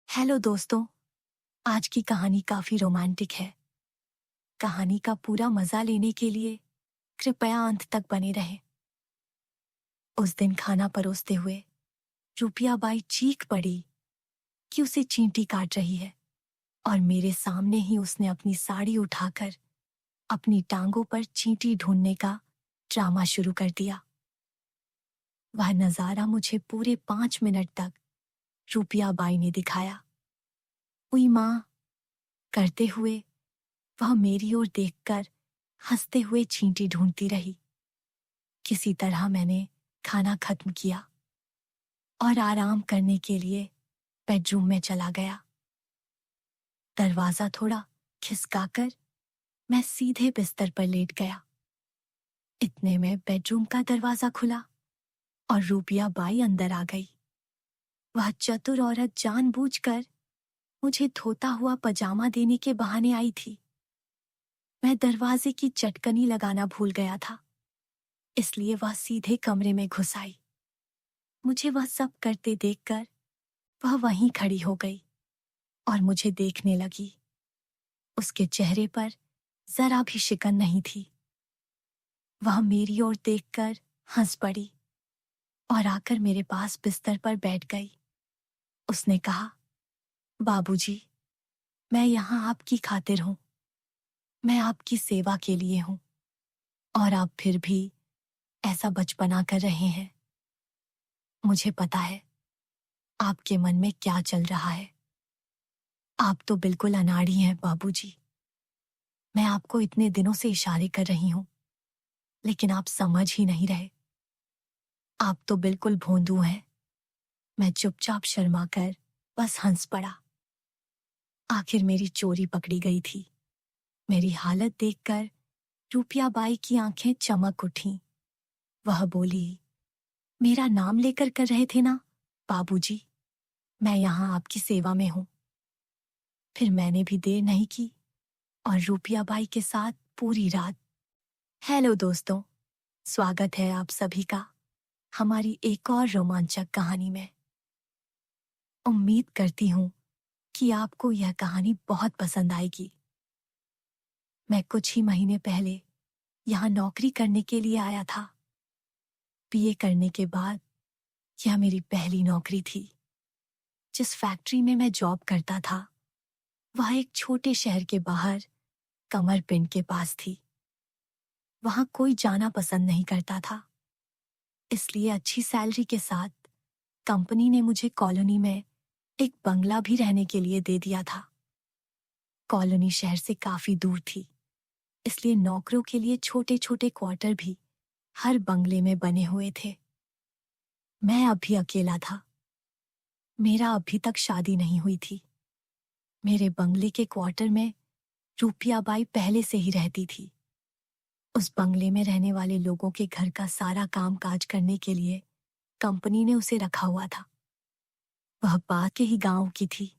Hello दोस्तों। आज की कहानी काफी रोमांटिक है। कहानी का पूरा मजा लेने के लिए कृपया अंत तक बने रहें। उस दिन खाना परोसते हुए रूपिया बाई चीख पड़ी कि उसे चींटी काट रही है और मेरे सामने ही उसने अपनी साड़ी उठाकर अपनी टांगों पर चींटी ढूंढने का ड्रामा शुरू कर दिया। वह नजारा मुझे पूरे 5 मिनट तक रूपिया बाई ने दिखाया। उई माँ करते हुए वह मेरी ओर देखकर हंसते हुए चींटी ढूंढती रही। किसी तरह मैंने खाना खत्म किया और आराम करने के लिए बेडरूम में चला गया। दरवाजा थोड़ा खिसकाकर मैं सीधे बिस्तर पर लेट गया। इतने में बेडरूम का दरवाजा खुला और रूपिया बाई अंदर आ गई। वह चतुर औरत जानबूझकर मुझे धोता हुआ पजामा देने के बहाने आई थी। मैं दरवाजे की चटकनी लगाना भूल गया था, इसलिए वह सीधे कमरे में घुस आई। मुझे वह सब करते देखकर वह वहीं खड़ी हो गई और मुझे देखने लगी। उसके चेहरे पर जरा भी शिकन नहीं थी। वह मेरी ओर देखकर हंस पड़ी और आकर मेरे पास बिस्तर पर बैठ गई। उसने कहा, बाबूजी, मैं यहाँ आपकी खातिर हूँ। मैं आपकी सेवा के लिए हूँ और आप फिर भी ऐसा बचपना कर रहे हैं। मुझे पता है आपके मन में क्या चल रहा है। आप तो बिल्कुल अनाड़ी हैं बाबूजी। मैं आपको इतने दिनों से इशारे कर रही हूँ, लेकिन आप समझ ही नहीं रहे। आप तो बिल्कुल भोंदू हैं। मैं चुपचाप शर्मा कर बस हंस पड़ा। आखिर मेरी चोरी पकड़ी गई थी। मेरी हालत देखकर रूपिया बाई की आंखें चमक उठीं। वह बोली, मेरा नाम लेकर कर रहे थे ना बाबूजी। मैं यहाँ आपकी सेवा में हूँ। फिर मैंने भी देर नहीं की और रूपिया बाई के साथ पूरी रात। हेलो दोस्तों, स्वागत है आप सभी का हमारी एक और रोमांचक कहानी में। उम्मीद करती हूँ कि आपको यह कहानी बहुत पसंद आएगी। मैं कुछ ही महीने पहले यहाँ नौकरी करने के लिए आया था। बीए करने के बाद यह मेरी पहली नौकरी थी। जिस फैक्ट्री में मैं जॉब करता था वह एक छोटे शहर के बाहर कमरपिंड के पास थी। वहां कोई जाना पसंद नहीं करता था, इसलिए अच्छी सैलरी के साथ कंपनी ने मुझे कॉलोनी में एक बंगला भी रहने के लिए दे दिया था। कॉलोनी शहर से काफी दूर थी, इसलिए नौकरों के लिए छोटे छोटे क्वार्टर भी हर बंगले में बने हुए थे। मैं अभी अकेला था। मेरा अभी तक शादी नहीं हुई थी। मेरे बंगले के क्वार्टर में रूपिया बाई पहले से ही रहती थी। उस बंगले में रहने वाले लोगों के घर का सारा काम काज करने के लिए कंपनी ने उसे रखा हुआ था। वह पास के ही गांव की थी,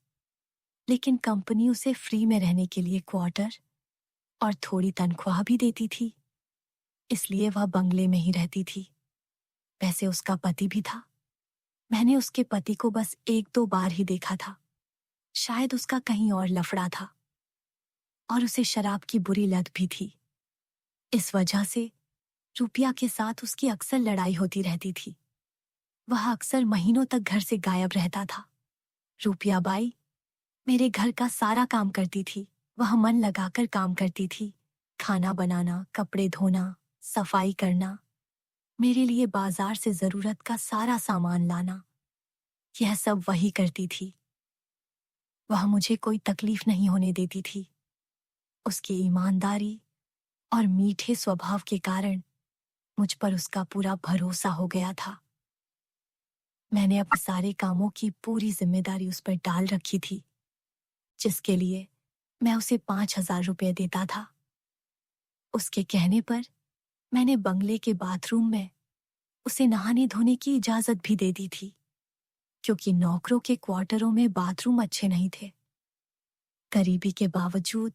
लेकिन कंपनी उसे फ्री में रहने के लिए क्वार्टर और थोड़ी तनख्वाह भी देती थी, इसलिए वह बंगले में ही रहती थी। वैसे उसका पति भी था। मैंने उसके पति को बस 1-2 बार ही देखा था। शायद उसका कहीं और लफड़ा था और उसे शराब की बुरी लत भी थी। इस वजह से रूपिया के साथ उसकी अक्सर लड़ाई होती रहती थी। वह अक्सर महीनों तक घर से गायब रहता था। रूपिया बाई मेरे घर का सारा काम करती थी। वह मन लगाकर काम करती थी। खाना बनाना, कपड़े धोना, सफाई करना, मेरे लिए बाजार से जरूरत का सारा सामान लाना, यह सब वही करती थी। वह मुझे कोई तकलीफ नहीं होने देती थी। उसकी ईमानदारी और मीठे स्वभाव के कारण मुझ पर उसका पूरा भरोसा हो गया था। मैंने अपने सारे कामों की पूरी जिम्मेदारी उस पर डाल रखी थी, जिसके लिए मैं उसे 5,000 रुपये देता था। उसके कहने पर मैंने बंगले के बाथरूम में उसे नहाने धोने की इजाजत भी दे दी थी, क्योंकि नौकरों के क्वार्टरों में बाथरूम अच्छे नहीं थे। गरीबी के बावजूद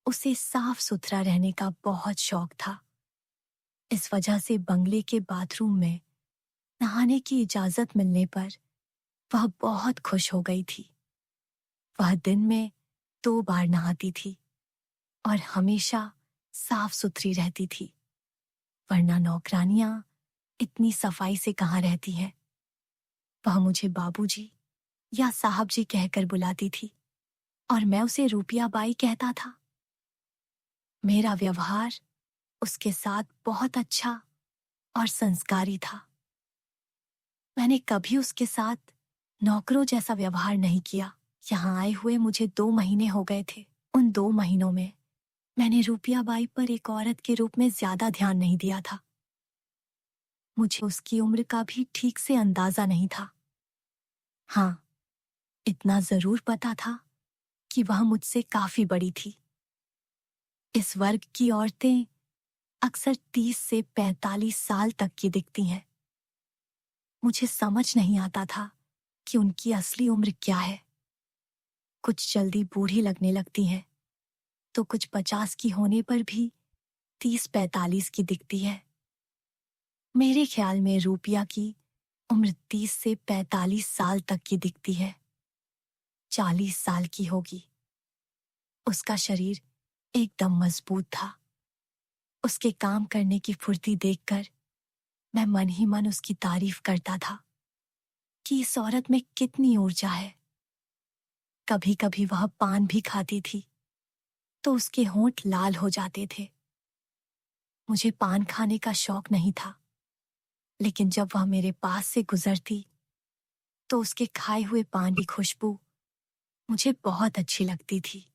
उसे साफ सुथरा रहने का बहुत शौक था। इस वजह से बंगले के बाथरूम में नहाने की इजाजत मिलने पर वह बहुत खुश हो गई थी। वह दिन में 2 बार नहाती थी और हमेशा साफ सुथरी रहती थी, वरना नौकरानियां इतनी सफाई से कहाँ रहती हैं। वह मुझे बाबूजी या साहब जी कहकर बुलाती थी और मैं उसे रूपिया बाई कहता था। मेरा व्यवहार उसके साथ बहुत अच्छा और संस्कारी था। मैंने कभी उसके साथ नौकरों जैसा व्यवहार नहीं किया। यहाँ आए हुए मुझे 2 महीने हो गए थे। उन 2 महीनों में मैंने रूपिया बाई पर एक औरत के रूप में ज्यादा ध्यान नहीं दिया था। मुझे उसकी उम्र का भी ठीक से अंदाजा नहीं था। हाँ, इतना जरूर पता था कि वह मुझसे काफी बड़ी थी। इस वर्ग की औरतें अक्सर 30 से 45 साल तक की दिखती हैं। मुझे समझ नहीं आता था कि उनकी असली उम्र क्या है। कुछ जल्दी बूढ़ी लगने लगती हैं, तो कुछ 50 की होने पर भी 30-45 की दिखती है। मेरे ख्याल में रूपिया की उम्र 30 से 45 साल तक की दिखती है। 40 साल की होगी। उसका शरीर एकदम मजबूत था। उसके काम करने की फुर्ती देखकर मैं मन ही मन उसकी तारीफ करता था कि इस औरत में कितनी ऊर्जा है। कभी कभी वह पान भी खाती थी तो उसके होंठ लाल हो जाते थे। मुझे पान खाने का शौक नहीं था, लेकिन जब वह मेरे पास से गुजरती तो उसके खाए हुए पान की खुशबू मुझे बहुत अच्छी लगती थी।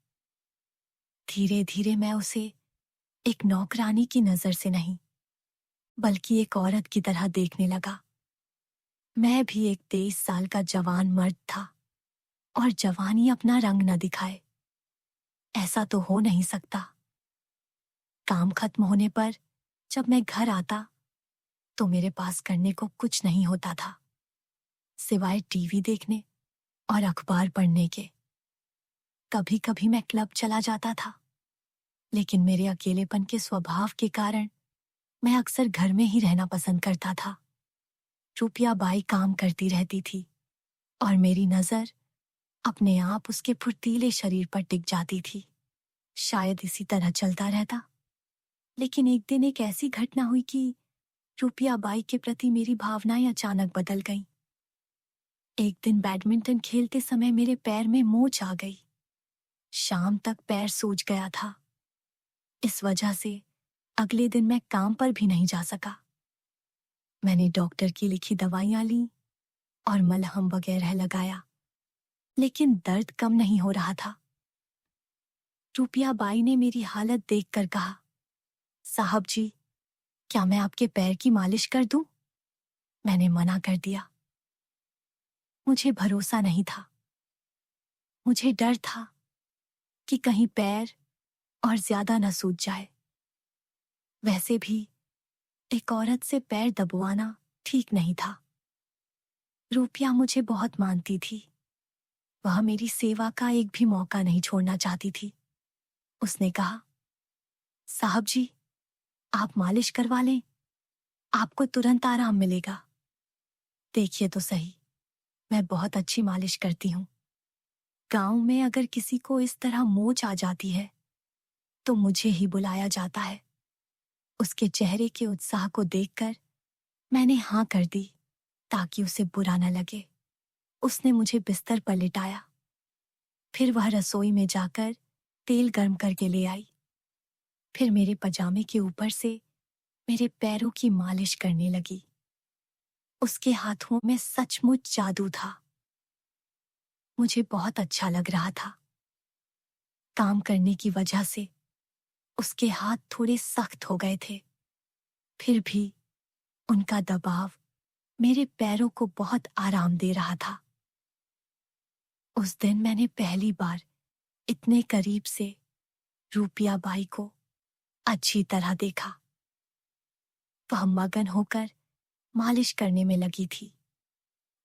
धीरे धीरे मैं उसे एक नौकरानी की नजर से नहीं, बल्कि एक औरत की तरह देखने लगा। मैं भी एक 23 साल का जवान मर्द था और जवानी अपना रंग न दिखाए, ऐसा तो हो नहीं सकता। काम खत्म होने पर जब मैं घर आता तो मेरे पास करने को कुछ नहीं होता था, सिवाय टीवी देखने और अखबार पढ़ने के। कभी कभी मैं क्लब चला जाता था, लेकिन मेरे अकेलेपन के स्वभाव के कारण मैं अक्सर घर में ही रहना पसंद करता था। रूपिया बाई काम करती रहती थी और मेरी नजर अपने आप उसके फुर्तीले शरीर पर टिक जाती थी। शायद इसी तरह चलता रहता, लेकिन एक दिन एक ऐसी घटना हुई कि रूपिया बाई के प्रति मेरी भावनाएं अचानक बदल गईं। एक दिन बैडमिंटन खेलते समय मेरे पैर में मोच आ गई। शाम तक पैर सूज गया था। इस वजह से अगले दिन मैं काम पर भी नहीं जा सका। मैंने डॉक्टर की लिखी दवाइयां ली और मलहम वगैरह लगाया, लेकिन दर्द कम नहीं हो रहा था। रूपिया बाई ने मेरी हालत देखकर कहा, साहब जी, क्या मैं आपके पैर की मालिश कर दूं? मैंने मना कर दिया। मुझे भरोसा नहीं था। मुझे डर था कि कहीं पैर और ज्यादा न सूज जाए। वैसे भी एक औरत से पैर दबवाना ठीक नहीं था। रूपिया मुझे बहुत मानती थी। वह मेरी सेवा का एक भी मौका नहीं छोड़ना चाहती थी। उसने कहा, साहब जी, आप मालिश करवा लें, आपको तुरंत आराम मिलेगा। देखिए तो सही, मैं बहुत अच्छी मालिश करती हूँ। गांव में अगर किसी को इस तरह मोच आ जाती है तो मुझे ही बुलाया जाता है। उसके चेहरे के उत्साह को देखकर मैंने हाँ कर दी ताकि उसे बुरा न लगे। उसने मुझे बिस्तर पर लिटाया। फिर वह रसोई में जाकर तेल गर्म करके ले आई। फिर मेरे पजामे के ऊपर से मेरे पैरों की मालिश करने लगी। उसके हाथों में सचमुच जादू था। मुझे बहुत अच्छा लग रहा था। काम करने की वजह से उसके हाथ थोड़े सख्त हो गए थे, फिर भी उनका दबाव मेरे पैरों को बहुत आराम दे रहा था। उस दिन मैंने पहली बार इतने करीब से रूपिया बाई को अच्छी तरह देखा। वह मगन होकर मालिश करने में लगी थी,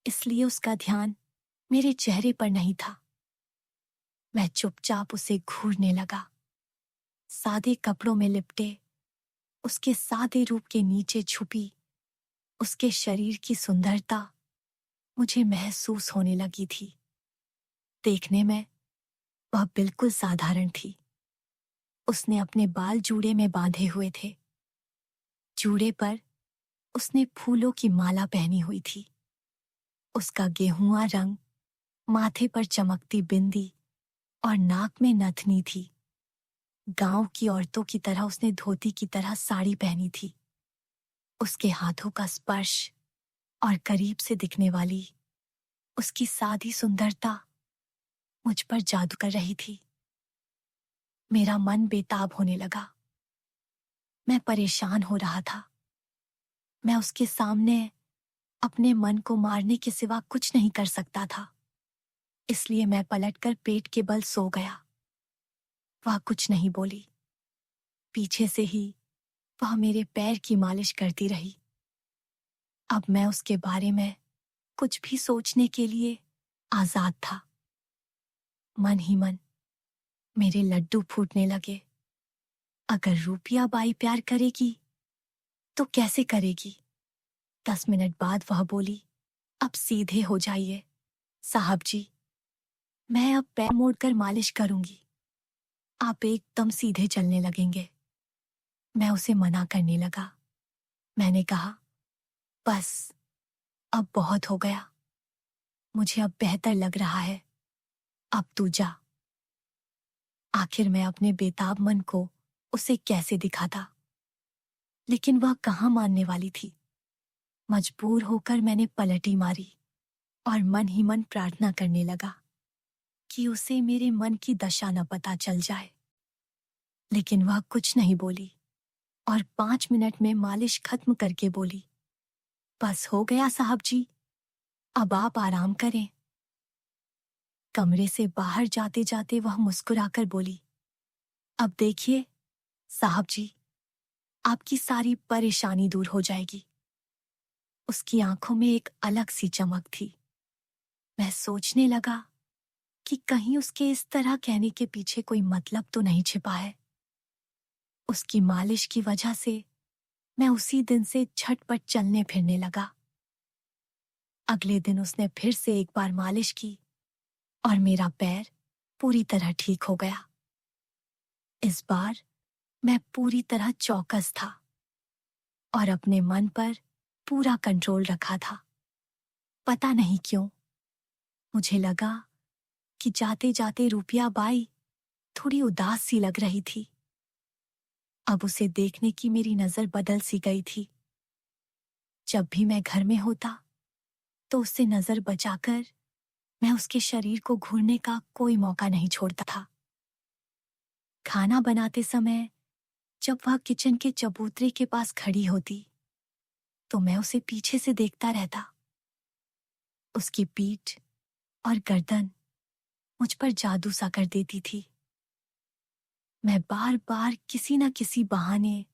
इसलिए उसका ध्यान मेरे चेहरे पर नहीं था। मैं चुपचाप उसे घूरने लगा। सादे कपड़ों में लिपटे उसके सादे रूप के नीचे छुपी उसके शरीर की सुंदरता मुझे महसूस होने लगी थी। देखने में वह बिल्कुल साधारण थी। उसने अपने बाल जूड़े में बांधे हुए थे। जूड़े पर उसने फूलों की माला पहनी हुई थी। उसका गेहुआ रंग, माथे पर चमकती बिंदी और नाक में नथनी थी। गांव की औरतों की तरह उसने धोती की तरह साड़ी पहनी थी। उसके हाथों का स्पर्श और करीब से दिखने वाली उसकी सादी सुंदरता मुझ पर जादू कर रही थी। मेरा मन बेताब होने लगा। मैं परेशान हो रहा था। मैं उसके सामने अपने मन को मारने के सिवा कुछ नहीं कर सकता था। इसलिए मैं पलटकर पेट के बल सो गया। वह कुछ नहीं बोली। पीछे से ही वह मेरे पैर की मालिश करती रही। अब मैं उसके बारे में कुछ भी सोचने के लिए आजाद था। मन ही मन मेरे लड्डू फूटने लगे। अगर रूपिया बाई प्यार करेगी तो कैसे करेगी? 10 मिनट बाद वह बोली, अब सीधे हो जाइए साहब जी। मैं अब पैर मोड़कर मालिश करूंगी। आप एकदम सीधे चलने लगेंगे। मैं उसे मना करने लगा। मैंने कहा, बस अब बहुत हो गया। मुझे अब बेहतर लग रहा है। अब तू जा। आखिर मैं अपने बेताब मन को उसे कैसे दिखाता? लेकिन वह कहाँ मानने वाली थी। मजबूर होकर मैंने पलटी मारी और मन ही मन प्रार्थना करने लगा कि उसे मेरे मन की दशा न पता चल जाए। लेकिन वह कुछ नहीं बोली और 5 मिनट में मालिश खत्म करके बोली, बस हो गया साहब जी, अब आप आराम करें। कमरे से बाहर जाते जाते वह मुस्कुराकर बोली, अब देखिए साहब जी, आपकी सारी परेशानी दूर हो जाएगी। उसकी आंखों में एक अलग सी चमक थी। मैं सोचने लगा कि कहीं उसके इस तरह कहने के पीछे कोई मतलब तो नहीं छिपा है। उसकी मालिश की वजह से मैं उसी दिन से झटपट चलने फिरने लगा। अगले दिन उसने फिर से एक बार मालिश की और मेरा पैर पूरी तरह ठीक हो गया। इस बार मैं पूरी तरह चौकस था और अपने मन पर पूरा कंट्रोल रखा था। पता नहीं क्यों मुझे लगा कि जाते जाते रूपिया बाई थोड़ी उदास सी लग रही थी। अब उसे देखने की मेरी नजर बदल सी गई थी। जब भी मैं घर में होता तो उससे नजर बचाकर मैं उसके शरीर को घूरने का कोई मौका नहीं छोड़ता था। खाना बनाते समय जब वह किचन के चबूतरे के पास खड़ी होती तो मैं उसे पीछे से देखता रहता। उसकी पीठ और गर्दन मुझ पर जादू सा कर देती थी। मैं बार बार किसी न किसी बहाने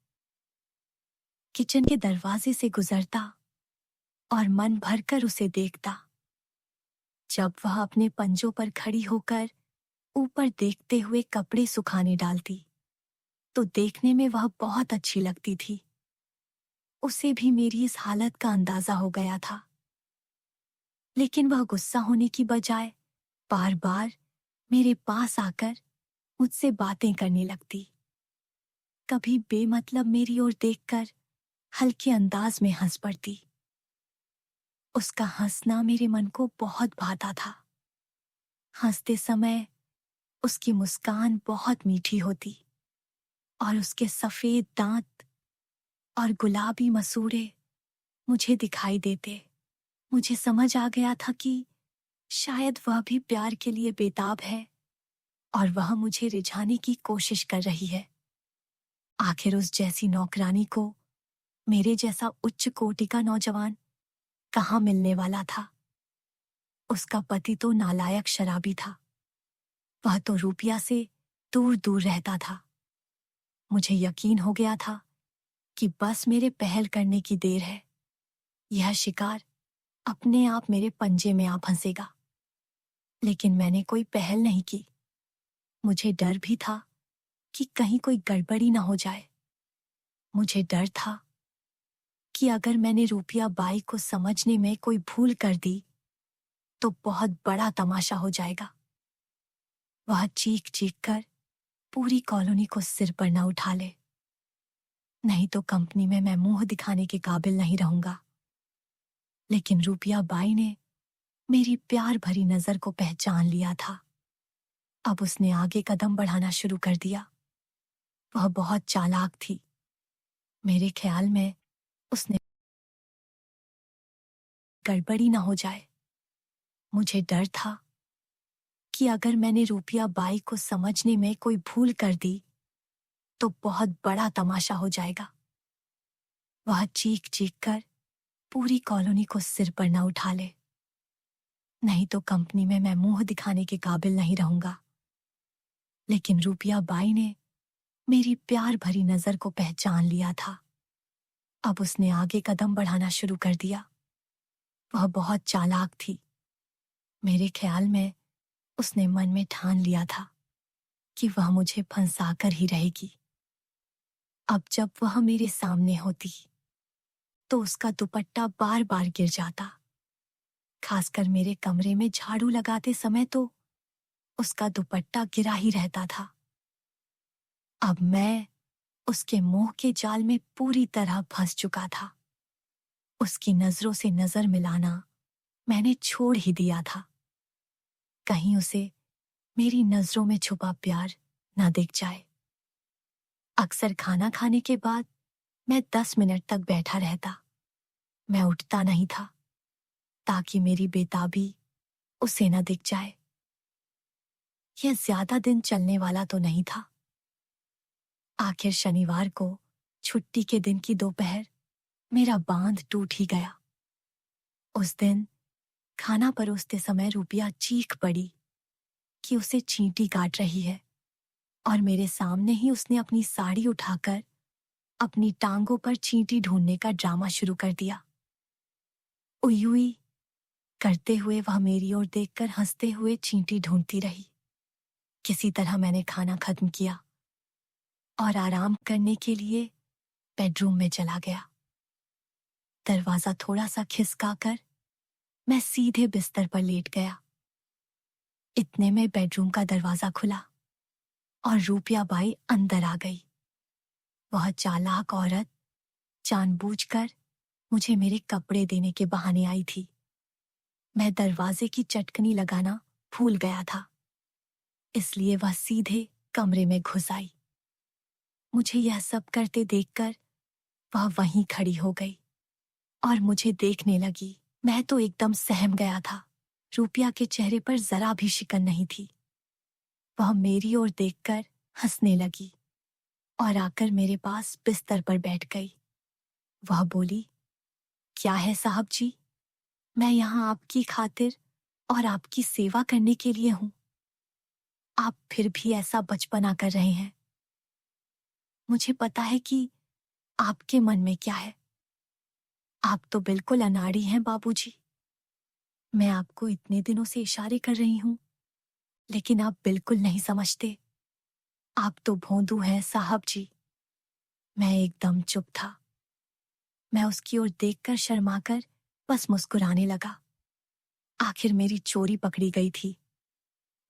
किचन के दरवाजे से गुजरता और मन भरकर उसे देखता। जब वह अपने पंजों पर खड़ी होकर ऊपर देखते हुए कपड़े सुखाने डालती तो देखने में वह बहुत अच्छी लगती थी। उसे भी मेरी इस हालत का अंदाजा हो गया था। लेकिन वह गुस्सा होने की बजाय बार बार मेरे पास आकर मुझसे बातें करने लगती। कभी बेमतलब मेरी ओर देखकर हल्के अंदाज में हंस पड़ती। उसका हंसना मेरे मन को बहुत भाता था। हंसते समय उसकी मुस्कान बहुत मीठी होती और उसके सफेद दांत और गुलाबी मसूड़े मुझे दिखाई देते। मुझे समझ आ गया था कि शायद वह भी प्यार के लिए बेताब है और वह मुझे रिझाने की कोशिश कर रही है। आखिर उस जैसी नौकरानी को मेरे जैसा उच्च कोटि का नौजवान कहाँ मिलने वाला था। उसका पति तो नालायक शराबी था। वह तो रूपिया से दूर दूर रहता था। मुझे यकीन हो गया था कि बस मेरे पहल करने की देर है। यह शिकार अपने आप मेरे पंजे में आ फंसेगा। लेकिन मैंने कोई पहल नहीं की। मुझे डर भी था कि कहीं कोई गड़बड़ी ना हो जाए। मुझे डर था कि अगर मैंने रूपिया बाई को समझने में कोई भूल कर दी तो बहुत बड़ा तमाशा हो जाएगा। वह चीख चीख कर पूरी कॉलोनी को सिर पर न उठा ले, नहीं तो कंपनी में मैं मुंह दिखाने के काबिल नहीं रहूंगा। लेकिन रूपिया बाई ने मेरी प्यार भरी नजर को पहचान लिया था। अब उसने आगे कदम बढ़ाना शुरू कर दिया। वह बहुत चालाक थी। मेरे ख्याल में उसने गड़बड़ी ना हो जाए। मुझे डर था कि अगर मैंने रूपिया बाई को समझने में कोई भूल कर दी तो बहुत बड़ा तमाशा हो जाएगा। वह चीख चीख कर पूरी कॉलोनी को सिर पर न उठा ले, नहीं तो कंपनी में मैं मुंह दिखाने के काबिल नहीं रहूंगा। लेकिन रूपिया बाई ने मेरी प्यार भरी नजर को पहचान लिया था। अब उसने आगे कदम बढ़ाना शुरू कर दिया। वह बहुत चालाक थी। मेरे ख्याल में उसने मन में ठान लिया था कि वह मुझे फंसाकर ही रहेगी। अब जब वह मेरे सामने होती तो उसका दुपट्टा बार बार गिर जाता। खासकर मेरे कमरे में झाड़ू लगाते समय तो उसका दुपट्टा गिरा ही रहता था। अब मैं उसके मोह के जाल में पूरी तरह फंस चुका था। उसकी नजरों से नजर मिलाना मैंने छोड़ ही दिया था। कहीं उसे मेरी नजरों में छुपा प्यार ना दिख जाए। अक्सर खाना खाने के बाद मैं 10 मिनट तक बैठा रहता। मैं उठता नहीं था ताकि मेरी बेताबी उसे न दिख जाए। यह ज्यादा दिन चलने वाला तो नहीं था। आखिर शनिवार को छुट्टी के दिन की दोपहर मेरा बांध टूट ही गया। उस दिन खाना परोसते समय रूपिया चीख पड़ी कि उसे चींटी काट रही है और मेरे सामने ही उसने अपनी साड़ी उठाकर अपनी टांगों पर चींटी ढूंढने का ड्रामा शुरू कर दिया। उई उई करते हुए वह मेरी ओर देखकर हंसते हुए चींटी ढूंढती रही। किसी तरह मैंने खाना खत्म किया और आराम करने के लिए बेडरूम में चला गया। दरवाजा थोड़ा सा खिसकाकर मैं सीधे बिस्तर पर लेट गया। इतने में बेडरूम का दरवाजा खुला और रूपिया बाई अंदर आ गई। वह चालाक औरत जानबूझकर मुझे मेरे कपड़े देने के बहाने आई थी। मैं दरवाजे की चटकनी लगाना भूल गया था, इसलिए वह सीधे कमरे में घुस आई। मुझे यह सब करते देखकर वह वहीं खड़ी हो गई और मुझे देखने लगी। मैं तो एकदम सहम गया था। रूपिया के चेहरे पर जरा भी शिकन नहीं थी। वह मेरी ओर देखकर हंसने लगी और आकर मेरे पास बिस्तर पर बैठ गई। वह बोली, क्या है साहब जी, मैं यहाँ आपकी खातिर और आपकी सेवा करने के लिए हूं। आप फिर भी ऐसा बचपना कर रहे हैं। मुझे पता है कि आपके मन में क्या है। आप तो बिल्कुल अनाड़ी हैं बाबूजी। मैं आपको इतने दिनों से इशारे कर रही हूं, लेकिन आप बिल्कुल नहीं समझते। आप तो भोंदू हैं साहब जी। मैं एकदम चुप था। मैं उसकी ओर देखकर शर्माकर बस मुस्कुराने लगा। आखिर मेरी चोरी पकड़ी गई थी।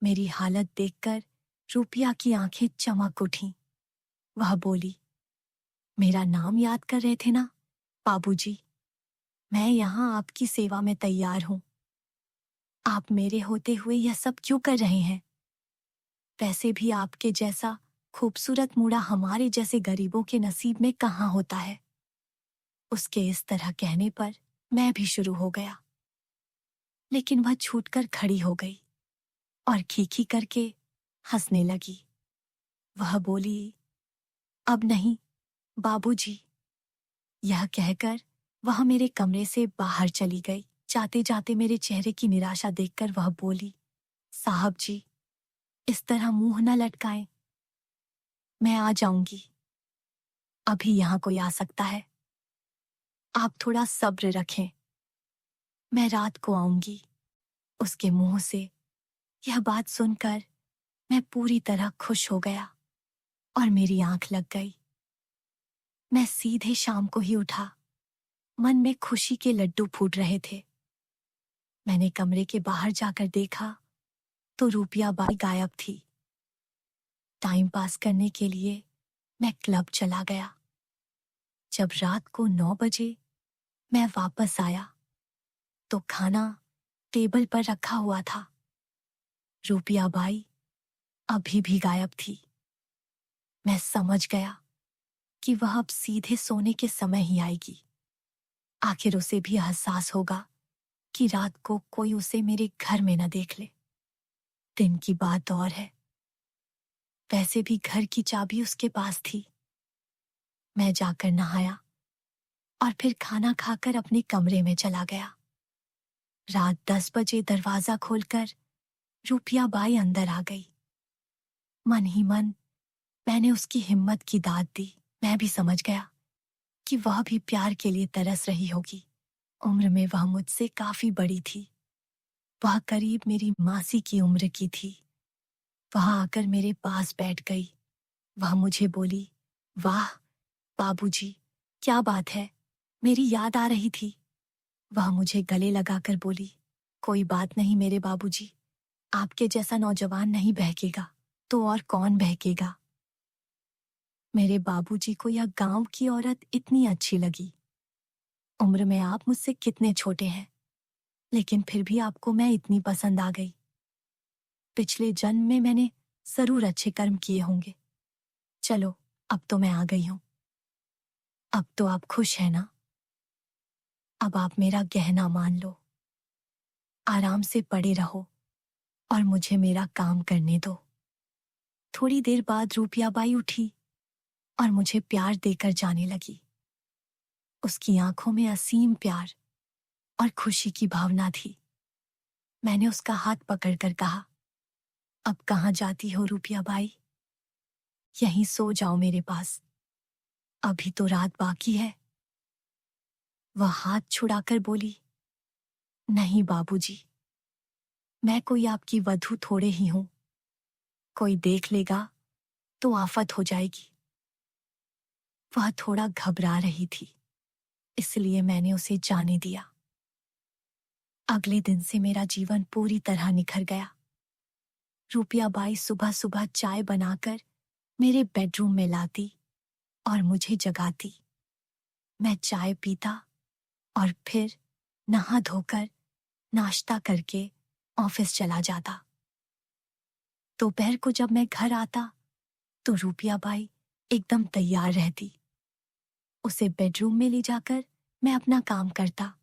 मेरी हालत देखकर रूपिया की आंखें चमक उठीं। वह बोली, मेरा नाम याद कर रहे थे ना बाबूजी। मैं यहाँ आपकी सेवा में तैयार हूं। आप मेरे होते हुए यह सब क्यों कर रहे हैं? वैसे भी आपके जैसा खूबसूरत मूड़ा हमारे जैसे गरीबों के नसीब में कहाँ होता है। उसके इस तरह कहने पर मैं भी शुरू हो गया, लेकिन वह छूटकर खड़ी हो गई और खीखी करके हंसने लगी। वह बोली, अब नहीं बाबूजी। यह कहकर वह मेरे कमरे से बाहर चली गई। जाते जाते मेरे चेहरे की निराशा देखकर वह बोली, साहब जी, इस तरह मुंह न लटकाएं। मैं आ जाऊंगी। अभी यहां कोई आ सकता है। आप थोड़ा सब्र रखें। मैं रात को आऊंगी। उसके मुंह से यह बात सुनकर मैं पूरी तरह खुश हो गया और मेरी आंख लग गई। मैं सीधे शाम को ही उठा। मन में खुशी के लड्डू फूट रहे थे। मैंने कमरे के बाहर जाकर देखा तो रूपिया बाई गायब थी। टाइम पास करने के लिए मैं क्लब चला गया। जब रात को 9 बजे मैं वापस आया तो खाना टेबल पर रखा हुआ था। रूपिया बाई अभी भी गायब थी। मैं समझ गया कि वह अब सीधे सोने के समय ही आएगी। आखिर उसे भी एहसास होगा कि रात को कोई उसे मेरे घर में न देख ले। दिन की बात और है, वैसे भी घर की चाबी उसके पास थी। मैं जाकर नहाया और फिर खाना खाकर अपने कमरे में चला गया। रात 10 बजे दरवाजा खोलकर रूपिया बाई अंदर आ गई। मन ही मन मैंने उसकी हिम्मत की दाद दी। मैं भी समझ गया कि वह भी प्यार के लिए तरस रही होगी। उम्र में वह मुझसे काफी बड़ी थी। वह करीब मेरी मासी की उम्र की थी। वह आकर मेरे पास बैठ गई। वह मुझे बोली, वाह बाबूजी, क्या बात है, मेरी याद आ रही थी। वह मुझे गले लगाकर बोली, कोई बात नहीं मेरे बाबूजी, आपके जैसा नौजवान नहीं बहकेगा तो और कौन बहकेगा। मेरे बाबूजी को यह गांव की औरत इतनी अच्छी लगी। उम्र में आप मुझसे कितने छोटे हैं, लेकिन फिर भी आपको मैं इतनी पसंद आ गई। पिछले जन्म में मैंने जरूर अच्छे कर्म किए होंगे। चलो, अब तो मैं आ गई हूं। अब तो आप खुश हैं ना? अब आप मेरा गहना मान लो। आराम से पड़े रहो और मुझे मेरा काम करने दो। थोड़ी देर बाद रूपिया बाई उठी और मुझे प्यार देकर जाने लगी। उसकी आंखों में असीम प्यार और खुशी की भावना थी। मैंने उसका हाथ पकड़कर कहा, अब कहाँ जाती हो रूपिया बाई? यहीं सो जाओ मेरे पास, अभी तो रात बाकी है। वह हाथ छुड़ाकर बोली, नहीं बाबूजी, मैं कोई आपकी वधू थोड़े ही हूं। कोई देख लेगा तो आफत हो जाएगी। वह थोड़ा घबरा रही थी, इसलिए मैंने उसे जाने दिया। अगले दिन से मेरा जीवन पूरी तरह निखर गया। रूपिया बाई सुबह सुबह चाय बनाकर मेरे बेडरूम में लाती और मुझे जगाती। मैं चाय पीता और फिर नहा धोकर नाश्ता करके ऑफिस चला जाता। दोपहर को जब मैं घर आता तो रूपिया बाई एकदम तैयार रहती। उसे बेडरूम में ले जाकर मैं अपना काम करता।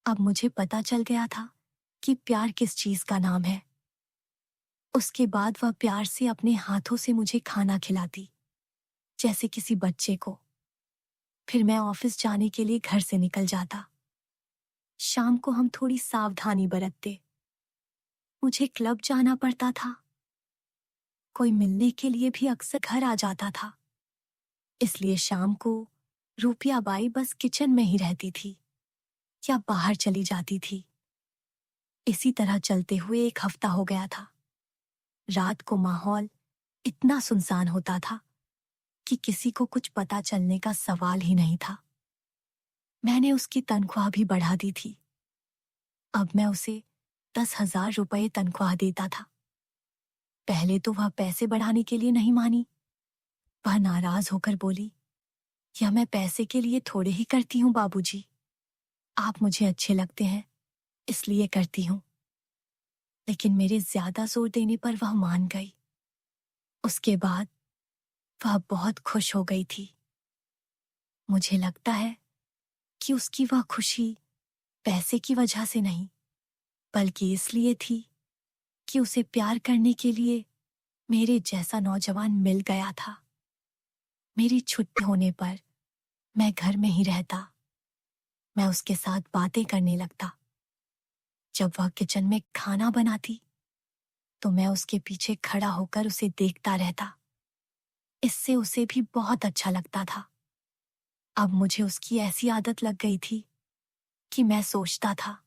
अब मुझे पता चल गया था कि प्यार किस चीज का नाम है। उसके बाद वह प्यार से अपने हाथों से मुझे खाना खिलाती, जैसे किसी बच्चे को। फिर मैं ऑफिस जाने के लिए घर से निकल जाता। शाम को हम थोड़ी सावधानी बरतते। मुझे क्लब जाना पड़ता था। कोई मिलने के लिए भी अक्सर घर आ जाता था, इसलिए शाम को रूपिया बाई बस किचन में ही रहती थी या बाहर चली जाती थी। इसी तरह चलते हुए एक हफ्ता हो गया था। रात को माहौल इतना सुनसान होता था कि किसी को कुछ पता चलने का सवाल ही नहीं था। मैंने उसकी तनख्वाह भी बढ़ा दी थी। अब मैं उसे 10,000 रुपए तनख्वाह देता था। पहले तो वह पैसे बढ़ाने के लिए नहीं मानी। वह नाराज होकर बोली, यह मैं पैसे के लिए थोड़े ही करती हूँ बाबूजी। आप मुझे अच्छे लगते हैं, इसलिए करती हूँ। लेकिन मेरे ज्यादा जोर देने पर वह मान गई। उसके बाद वह बहुत खुश हो गई थी। मुझे लगता है कि उसकी वह खुशी पैसे की वजह से नहीं, बल्कि इसलिए थी कि उसे प्यार करने के लिए मेरे जैसा नौजवान मिल गया था। मेरी छुट्टी होने पर मैं घर में ही रहता। मैं उसके साथ बातें करने लगता। जब वह किचन में खाना बनाती तो मैं उसके पीछे खड़ा होकर उसे देखता रहता। इससे उसे भी बहुत अच्छा लगता था। अब मुझे उसकी ऐसी आदत लग गई थी कि मैं सोचता था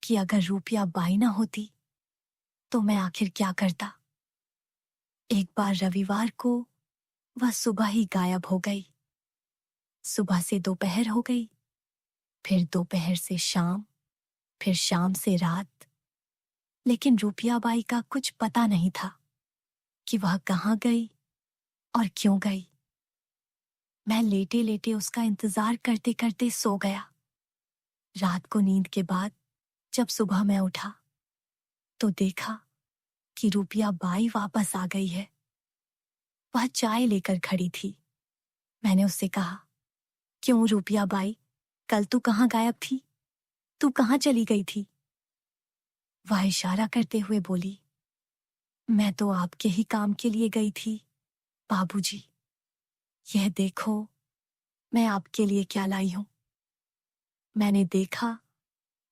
कि अगर रूपिया बाई ना होती तो मैं आखिर क्या करता। एक बार रविवार को वह सुबह ही गायब हो गई। सुबह से दोपहर हो गई, फिर दोपहर से शाम, फिर शाम से रात। लेकिन रूपियाबाई का कुछ पता नहीं था कि वह कहाँ गई और क्यों गई। मैं लेटे लेटे उसका इंतजार करते करते सो गया। रात को नींद के बाद जब सुबह मैं उठा तो देखा कि रूपियाबाई वापस आ गई है। वह चाय लेकर खड़ी थी। मैंने उससे कहा, क्यों रूपियाबाई, कल तू कहाँ गायब थी? तू कहाँ चली गई थी? वह इशारा करते हुए बोली, मैं तो आपके ही काम के लिए गई थी बाबूजी। यह देखो मैं आपके लिए क्या लाई हूं। मैंने देखा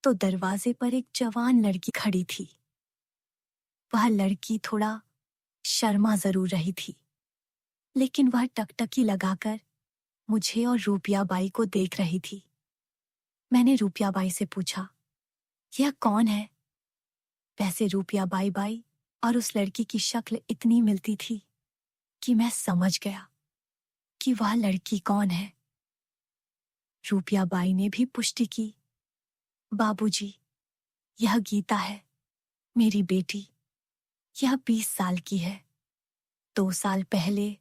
तो दरवाजे पर एक जवान लड़की खड़ी थी। वह लड़की थोड़ा शर्मा जरूर रही थी, लेकिन वह टकटकी लगाकर मुझे और रूपियाबाई को देख रही थी। मैंने रूपियाबाई से पूछा, यह कौन है? वैसे रूपियाबाई बाई और उस लड़की की शक्ल इतनी मिलती थी कि मैं समझ गया कि वह लड़की कौन है। रूपियाबाई ने भी पुष्टि की, बाबूजी, यह गीता है, मेरी बेटी। यह 20 साल की है। 2 साल पहले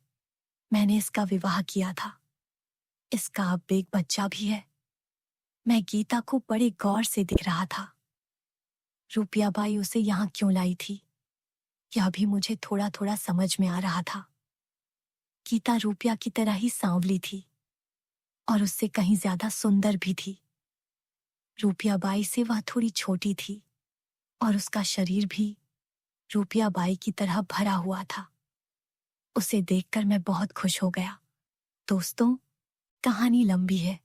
मैंने इसका विवाह किया था। इसका अब एक बच्चा भी है। मैं गीता को बड़े गौर से देख रहा था। रूपियाबाई उसे यहाँ क्यों लाई थी, यह भी मुझे थोड़ा थोड़ा समझ में आ रहा था। गीता रूपिया की तरह ही सांवली थी और उससे कहीं ज्यादा सुंदर भी थी। रूपियाबाई से वह थोड़ी छोटी थी और उसका शरीर भी रूपियाबाई की तरह भरा हुआ था। उसे देखकर मैं बहुत खुश हो गया। दोस्तों, कहानी लंबी है।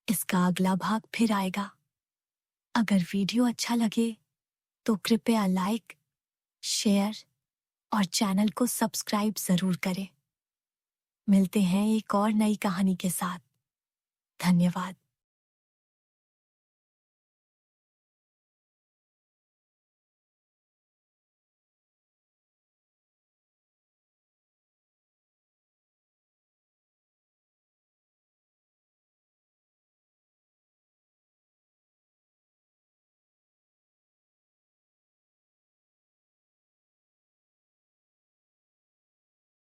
इसका अगला भाग फिर आएगा। अगर वीडियो अच्छा लगे तो कृपया लाइक, शेयर और चैनल को सब्सक्राइब जरूर करें। मिलते हैं एक और नई कहानी के साथ। धन्यवाद।